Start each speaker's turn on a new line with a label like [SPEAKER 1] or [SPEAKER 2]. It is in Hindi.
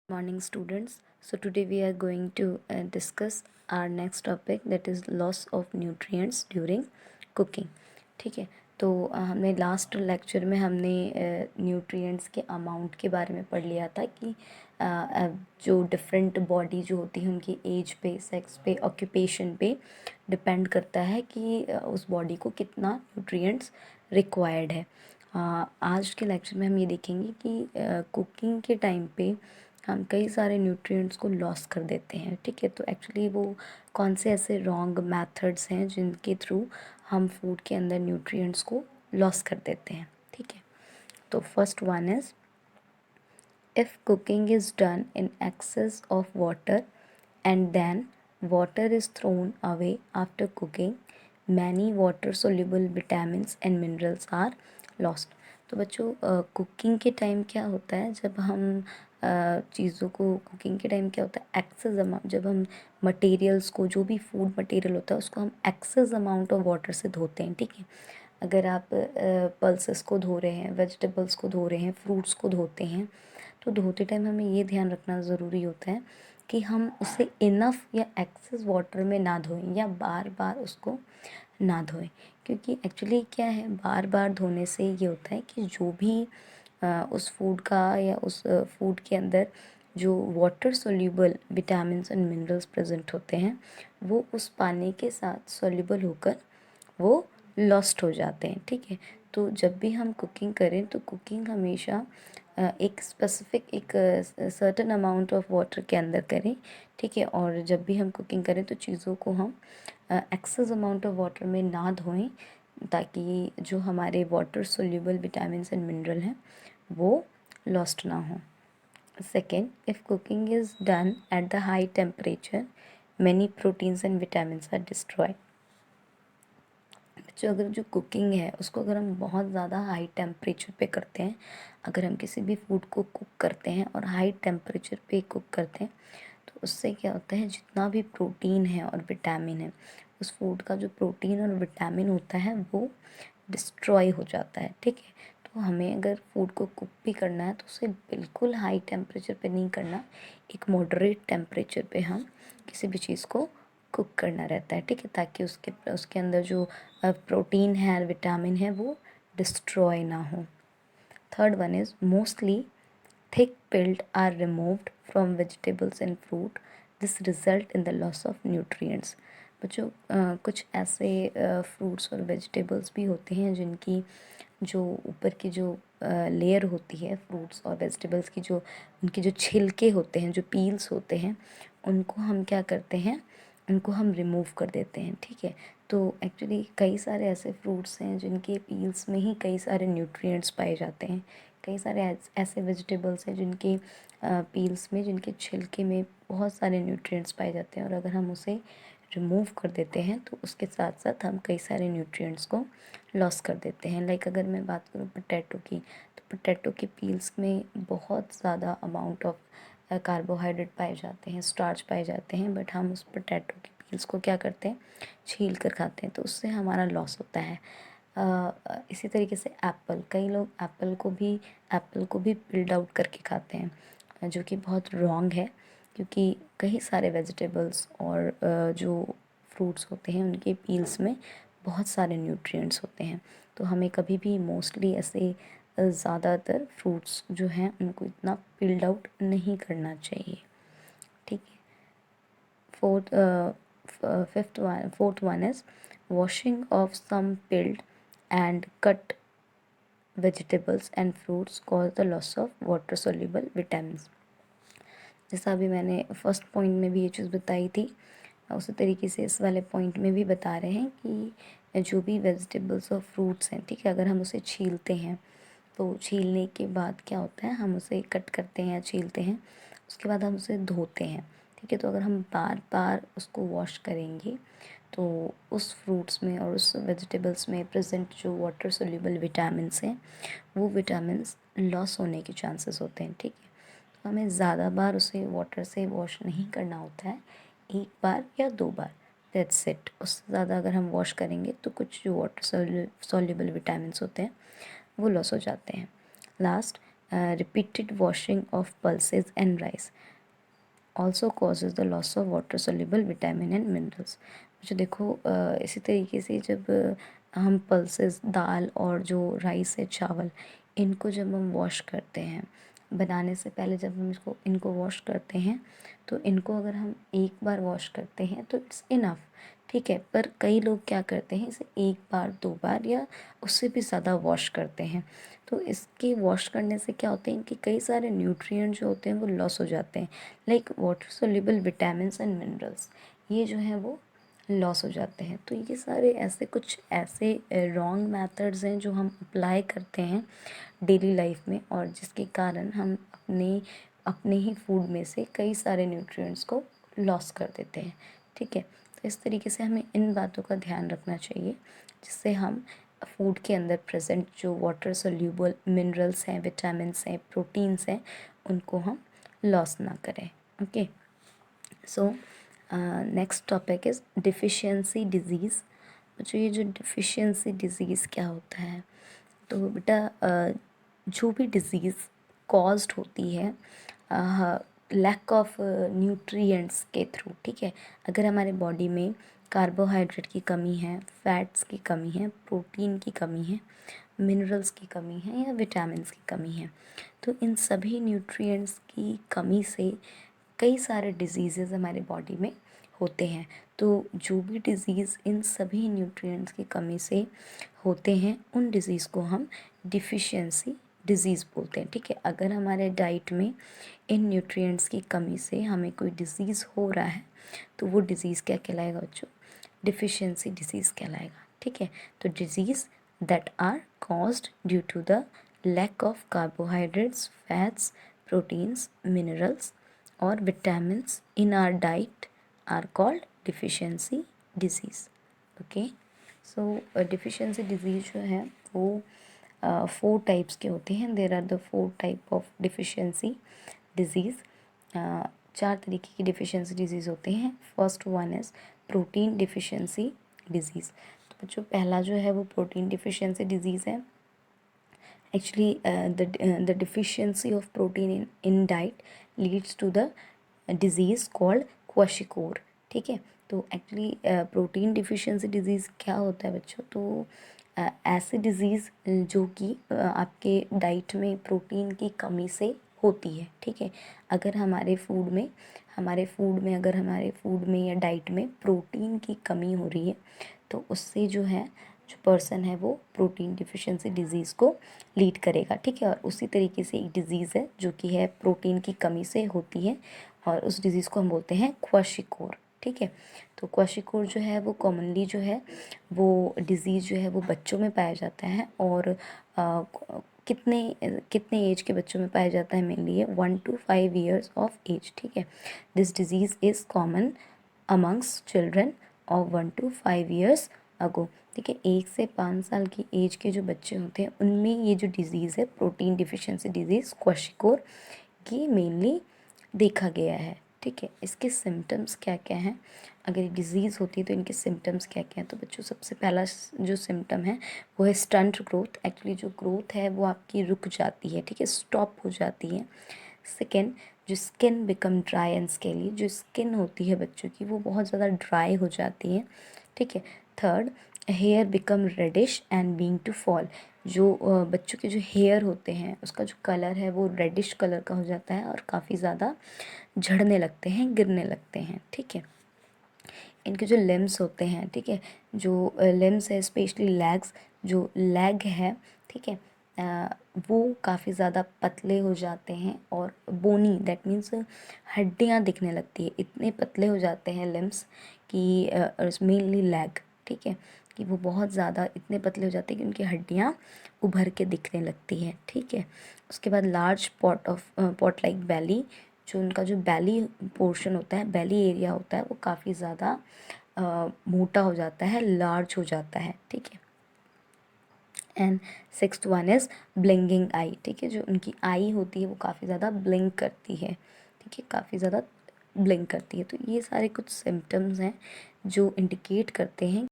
[SPEAKER 1] Morning students. So today we are going to discuss our next topic, that is loss of nutrients during cooking. ठीक है, तो हमने लास्ट लेक्चर में हमने न्यूट्रिएंट्स के अमाउंट के बारे में पढ़ लिया था कि जो डिफरेंट बॉडी जो होती है उनकी एज पे, सेक्स पे, ऑक्यूपेशन पे डिपेंड करता है कि उस बॉडी को कितना न्यूट्रिएंट्स रिक्वायर्ड है। आज के लेक्चर में हम ये देखेंगे कि कुकिंग के टाइम पे हम कई सारे न्यूट्रिएंट्स को लॉस कर देते हैं। ठीक है, तो एक्चुअली वो कौन से ऐसे रॉन्ग मेथड्स हैं जिनके थ्रू हम फूड के अंदर न्यूट्रिएंट्स को लॉस कर देते हैं। ठीक है, तो first one is, if cooking is done in excess of water and then water is thrown away after cooking, many water soluble vitamins and minerals are lost। तो बच्चों कुकिंग के टाइम क्या होता है, जब हम चीज़ों को कुकिंग के टाइम क्या होता है, एक्सेस अमाउंट, जब हम मटेरियल्स को, जो भी फूड मटेरियल होता है उसको हम एक्सेस अमाउंट ऑफ वाटर से धोते हैं। ठीक है, अगर आप पल्सेस को धो रहे हैं, वेजिटेबल्स को धो रहे हैं, फ्रूट्स को धोते हैं, तो धोते टाइम हमें ये ध्यान रखना ज़रूरी होता है कि हम उसे इनफ या एक्सेस वाटर में ना धोएं या बार बार उसको ना धोएं। क्योंकि एक्चुअली क्या है, बार बार धोने से ये होता है कि जो भी उस फूड का या उस फूड के अंदर जो water soluble vitamins and minerals present होते हैं वो उस पानी के साथ सोल्यूबल होकर वो लॉस्ट हो जाते हैं। ठीक है, तो जब भी हम कुकिंग करें तो कुकिंग हमेशा एक स्पेसिफिक एक सर्टेन अमाउंट ऑफ वाटर के अंदर करें। ठीक है, और जब भी हम कुकिंग करें तो चीज़ों को हम एक्सेस अमाउंट ऑफ वाटर में ना धोएं, ताकि जो हमारे water soluble vitamins and mineral हैं वो लॉस्ट ना हो। Second, if cooking is done at the high temperature many proteins and vitamins are destroyed. जो अगर जो कुकिंग है उसको अगर हम बहुत ज़्यादा हाई टेम्परेचर पे करते हैं, अगर हम किसी भी फूड को कुक करते हैं और हाई टेम्परेचर पे कुक करते हैं, तो उससे क्या होता है, जितना भी प्रोटीन है और विटामिन है, उस फूड का जो प्रोटीन और विटामिन होता है वो डिस्ट्रॉय हो जाता है। ठीक है, तो हमें अगर फूड को कुक भी करना है तो उसे बिल्कुल हाई टेम्परेचर पे नहीं करना, एक मॉडरेट टेम्परेचर पे हम किसी भी चीज़ को कुक करना रहता है। ठीक है, ताकि उसके उसके अंदर जो प्रोटीन है, विटामिन है, वो डिस्ट्रॉय ना हो। Third one is, mostly thick pelt are removed from vegetables and fruit. This result in the loss of nutrients। बच्चों कुछ ऐसे फ्रूट्स और वेजिटेबल्स भी होते हैं जिनकी जो ऊपर की जो लेयर होती है, फ्रूट्स और वेजिटेबल्स की, जो उनके जो छिलके होते हैं, जो पील्स होते हैं, उनको हम क्या करते हैं, उनको हम रिमूव कर देते हैं। ठीक है, तो एक्चुअली कई सारे ऐसे फ्रूट्स हैं जिनके पील्स में ही कई सारे न्यूट्रिएंट्स पाए जाते हैं। कई सारे ऐसे वेजिटेबल्स हैं जिनके पील्स में, जिनके छिलके में बहुत सारे न्यूट्रिएंट्स पाए जाते हैं, और अगर हम उसे रिमूव कर देते हैं तो उसके साथ साथ हम कई सारे न्यूट्रिएंट्स को लॉस कर देते हैं। लाइक अगर मैं बात करूँ पोटैटो की, तो पोटैटो के पील्स में बहुत ज़्यादा अमाउंट ऑफ कार्बोहाइड्रेट पाए जाते हैं, स्टार्च पाए जाते हैं, बट हम उस पोटैटो के पील्स को क्या करते हैं, छील कर खाते हैं, तो उससे हमारा लॉस होता है। इसी तरीके से एप्पल, कई लोग एप्पल को भी पिल्ड आउट करके खाते हैं, जो कि बहुत रॉन्ग है, क्योंकि कई सारे वेजिटेबल्स और जो फ्रूट्स होते हैं उनके पील्स में बहुत सारे न्यूट्रिएंट्स होते हैं। तो हमें कभी भी मोस्टली ऐसे ज़्यादातर फ्रूट्स जो हैं उनको इतना पिल्ड आउट नहीं करना चाहिए। ठीक है, fourth one is, washing of some peeled and cut vegetables and fruits cause the loss of water soluble vitamins। जैसा अभी मैंने फर्स्ट पॉइंट में भी ये चीज़ बताई थी, उसी तरीके से इस वाले पॉइंट में भी बता रहे हैं कि जो भी वेजिटेबल्स और फ्रूट्स हैं, ठीक है, अगर हम उसे छीलते हैं तो छीलने के बाद क्या होता है, हम उसे कट करते हैं या छीलते हैं, उसके बाद हम उसे धोते हैं। ठीक है, तो अगर हम बार बार उसको वॉश करेंगे तो उस फ्रूट्स में और उस वेजिटेबल्स में प्रेजेंट जो वाटर सोल्यूबल विटामिन्स हैं वो विटामिन्स लॉस होने के चांसेस होते हैं। ठीक है, तो हमें ज़्यादा बार उसे वाटर से वॉश नहीं करना होता है, एक बार या दो बार, दैट्स इट। उससे ज़्यादा अगर हम वॉश करेंगे तो कुछ जो वाटर सोल्यूबल विटामिन्स होते हैं वो लॉस हो जाते हैं। Last, repeated washing of pulses and rice also causes the loss of water soluble vitamin and minerals। जो देखो इसी तरीके से जब हम पल्सेस दाल और जो राइस है चावल इनको जब हम वॉश करते हैं बनाने से पहले जब हम इनको वॉश करते हैं तो इनको अगर हम एक बार वॉश करते हैं तो इट्स इनफ, ठीक है। पर कई लोग क्या करते हैं इसे एक बार 2 बार या उससे भी ज़्यादा वॉश करते हैं। तो इसके वॉश करने से क्या होते हैं कि कई सारे न्यूट्रिएंट जो होते हैं वो लॉस हो जाते हैं, like water soluble vitamins and minerals, ये जो हैं वो लॉस हो जाते हैं। तो ये सारे ऐसे कुछ ऐसे रॉन्ग मेथड्स हैं जो हम अप्लाई करते हैं डेली लाइफ में और जिसके कारण हम अपने ही फूड में से कई सारे न्यूट्रिएंट्स को लॉस कर देते हैं, ठीक है। तो इस तरीके से हमें इन बातों का ध्यान रखना चाहिए जिससे हम फूड के अंदर प्रेजेंट जो वाटर सोल्यूबल मिनरल्स हैं, विटामिन्स हैं, प्रोटीन्स हैं, उनको हम लॉस ना करें। Okay, so next topic is deficiency disease. जो ये जो डिफिशियंसी डिजीज़ क्या होता है, तो बेटा जो भी डिज़ीज़ कॉज्ड होती है लैक ऑफ न्यूट्रिएंट्स के थ्रू, ठीक है। अगर हमारे बॉडी में कार्बोहाइड्रेट की कमी है, फैट्स की कमी है, प्रोटीन की कमी है, मिनरल्स की कमी है या विटामिन्स की कमी है, तो इन सभी न्यूट्रिएंट्स की कमी से कई सारे डिजीज़ेज़ हमारे बॉडी में होते हैं। तो जो भी डिज़ीज़ इन सभी न्यूट्रिएंट्स की कमी से होते हैं उन डिज़ीज़ को हम डिफिशियंसी डिज़ीज़ बोलते हैं, ठीक है। अगर हमारे डाइट में इन न्यूट्रिएंट्स की कमी से हमें कोई डिज़ीज़ हो रहा है तो वो डिज़ीज़ क्या कहलाएगा बच्चों? डिफिशियंसी डिज़ीज़ कहलाएगा, ठीक है। तो disease that are caused due to the lack of carbohydrates, fats, proteins, minerals और vitamins in our diet are called deficiency disease. Okay, so deficiency disease जो है वो 4 टाइप्स के होते हैं। There are the 4 type of deficiency disease. 4 तरीके की डिफिशियंसी डिज़ीज़ होते हैं। First one is protein deficiency disease. तो बच्चों पहला जो है वो प्रोटीन डिफिशियंसी डिज़ीज़ है। Actually, the deficiency of protein in diet leads to the disease called क्वाशिकोर, ठीक है। तो एक्चुअली प्रोटीन डिफिशियंसी डिज़ीज़ क्या होता है बच्चों? तो ऐसी डिज़ीज़ जो कि आपके डाइट में प्रोटीन की कमी से होती है, ठीक है। अगर हमारे फूड में अगर हमारे फूड में या डाइट में प्रोटीन की कमी हो रही है तो उससे जो है जो पर्सन है वो प्रोटीन डिफिशियंसी डिज़ीज़ को लीड करेगा, ठीक है। और उसी तरीके से एक डिज़ीज़ है जो कि है प्रोटीन की कमी से होती है और उस डिज़ीज़ को हम बोलते हैं क्वाशिकोर, ठीक है। तो क्वाशिकोर जो है वो कॉमनली जो है वो डिज़ीज़ जो है वो बच्चों में पाया जाता है और कितने कितने एज के बच्चों में पाया जाता है? मेनली ये 1 to 5 ईयर्स ऑफ एज, ठीक है। This disease is common amongst children of 1 to 5 years ago, ठीक है। 1 से 5 साल की एज के जो बच्चे होते हैं उनमें ये जो डिज़ीज़ है प्रोटीन डिफिशियंसी डिज़ीज़ क्वाशिकोर, ये मेनली देखा गया है, ठीक है। इसके सिम्टम्स क्या क्या हैं? अगर ये डिज़ीज़ होती है तो इनके सिम्टम्स क्या क्या हैं? तो बच्चों सबसे पहला जो सिम्टम है वो है स्टंट ग्रोथ। एक्चुअली जो ग्रोथ है वो आपकी रुक जाती है, ठीक है, स्टॉप हो जाती है। सेकेंड, जो skin become dry and scaly, जो स्किन होती है बच्चों की वो बहुत ज़्यादा ड्राई हो जाती है, ठीक है। Third, hair become reddish and being to fall, जो बच्चों के जो हेयर होते हैं उसका जो कलर है वो रेडिश कलर का हो जाता है और काफ़ी ज़्यादा झड़ने लगते हैं, गिरने लगते हैं, ठीक है। इनके जो लिम्स होते हैं, ठीक है, जो लिम्स है स्पेशली लेग्स, जो लेग है, ठीक है, वो काफ़ी ज़्यादा पतले हो जाते हैं और बोनी दैट मीन्स हड्डियाँ दिखने लगती है, इतने पतले हो जाते हैं लिम्स कि मेनली लेग, ठीक है, कि वो बहुत ज़्यादा इतने पतले हो जाते हैं कि उनकी हड्डियाँ उभर के दिखने लगती हैं, ठीक है। उसके बाद लार्ज पॉट लाइक बेली, जो उनका जो बेली पोर्शन होता है, बेली एरिया होता है वो काफ़ी ज़्यादा मोटा हो जाता है, लार्ज हो जाता है, ठीक है। And sixth one is blinking eye, ठीक है, जो उनकी आई होती है वो काफ़ी ज़्यादा ब्लिंक करती है, ठीक है, काफ़ी ज़्यादा ब्लिंक करती है। तो ये सारे कुछ सिम्टम्स हैं जो इंडिकेट करते हैं